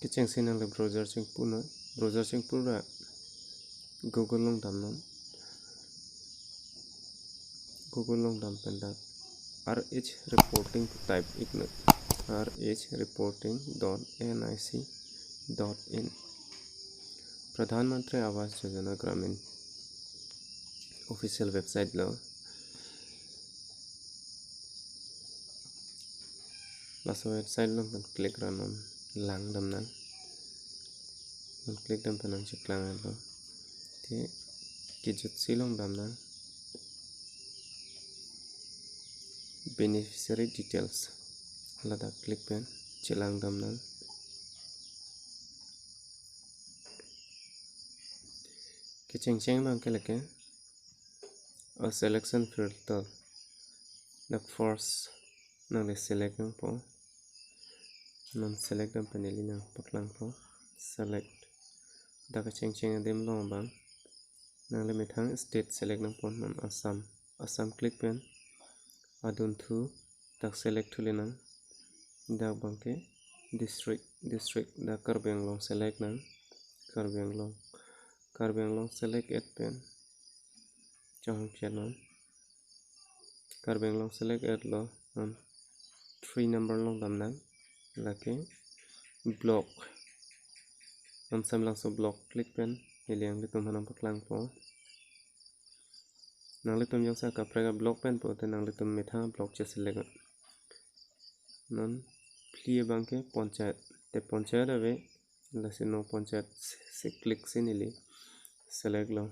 Keceng sinang le browser sing pura Google long dam pendak RH reporting type igna rhreporting.nic.in Pradhan Mantri Awas Yojana Gramin official website lo laso website lo kan klik ranom lang dam nang kan klik dam penang ceklang lo te kijut silong dam nang beneficiary details lada klik pen cilang dam nang keceng bang keleke a selection filter dak first nang le select nang po non select dam paneli nang paklang po select dak ceng dem lo bang nang le methang state select nang po non assam klik pen adun thu dak select thule nang dak bangke district dak Karbi Anglong select nang Karbi Anglong select at pen chong pianon Karbi Anglong select at lo 3 number long dam nang lake block sam lang so block klik pen heliang le tum hanam paklang po nang le tum yang sa ka prega block pen po te nang le tum metha block che select non plie bangke panchayat ave la se no panchayat se click se nili select lo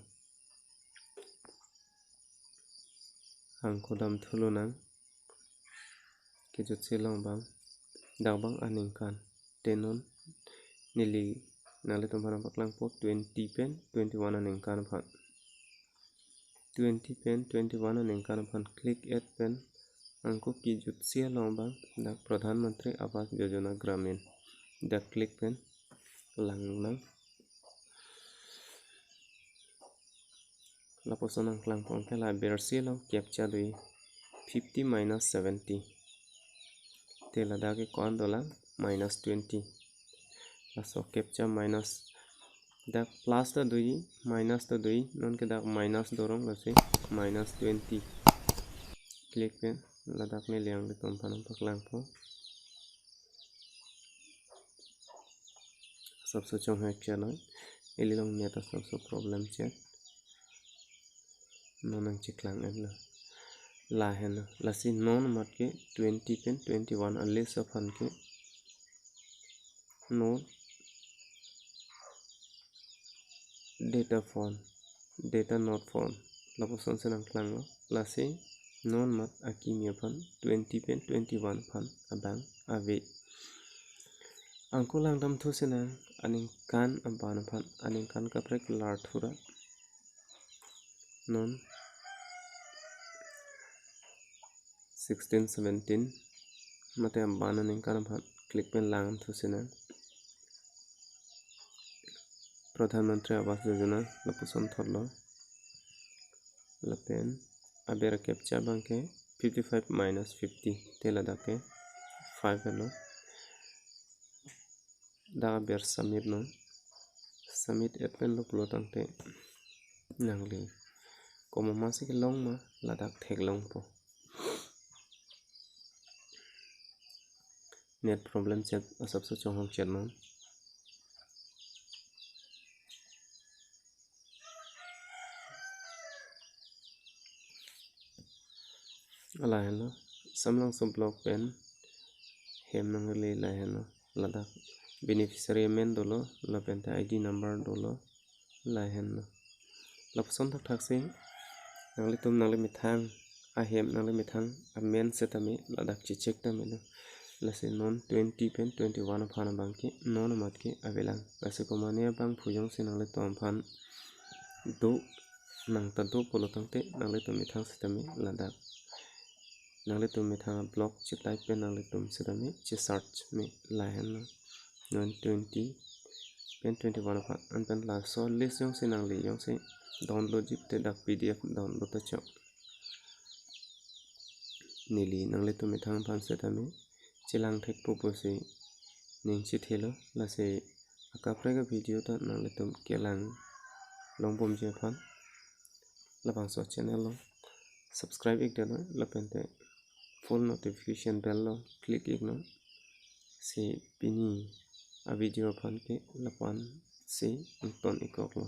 hang khodam thulo nang kijut silong bang dagbang aning kan tenon nili nale tum hanam paklang po 20 pen 21 aning kan phan 20 pen 21 aning kan phan click add pen angko kijut silong bang dak Pradhan Mantri Awas Yojana Gramin dak click pen lang nang laposonang klang pong kela bersi lo captcha dui 50 minus 70 tela dake kon dolang minus 20 laso captcha minus dak plus da dui minus da dui non ke dak minus dorong lase minus 20 click pen ladak ne liang le tom panam paklang po सबसे चौं है क्या ना इली लोग ने तो सबसे प्रॉब्लम चेक नॉन चिकलांग एला ला है ना लसी नॉन मत के 20 पेन 21 अल्ले सफन के नोट डेटा नॉट फोन लपोसन से नंगलांग लो लसी नॉन मत अकी मियफन 20 पेन 21 फन अबांग अवे angko lang dam thu senang aning kan aban phan aning kan ka prek lar thura non 16 17 mate aban aning kan phan click pen lang thu senang Pradhan Mantri Awas Yojana lapuson thorlo lapen abera captcha bangke 55 minus 50 tela dake 5 hello da ber submit no submit appen lo plo tangte nangli komo masik long ma ladak thek long po net problem chat asap so chong chat no ala hello samlang so block pen hem nangli la hello ladak beneficiary men dolo la penta ID number dolo la hen lapson thak sing nangli tum nangli mithang a hem nangli mithang a men setami ladak chi check tami la se non 20 pen 21 phan bang ki non mat ki avelang lase ko mane bang phujong se nangli tom phan do nang ta do polo tangte nangli tum mithang setami ladak nangli tum mithang block chi type pen nangli tum setami chi search me la hen 20 pen 21 phan an pen la so list yong se nang li yong se download jip te dak pdf download ta chok nili nang le to me thang phan se tami chilang thek pu pu se ning chi thelo la se akapre ga video ta nang le tum kelang long bom je phan la bang so channel lo subscribe ik dalo la pente full notification bell lo click ik no se pini a video phan ke la pan se ton ikok lo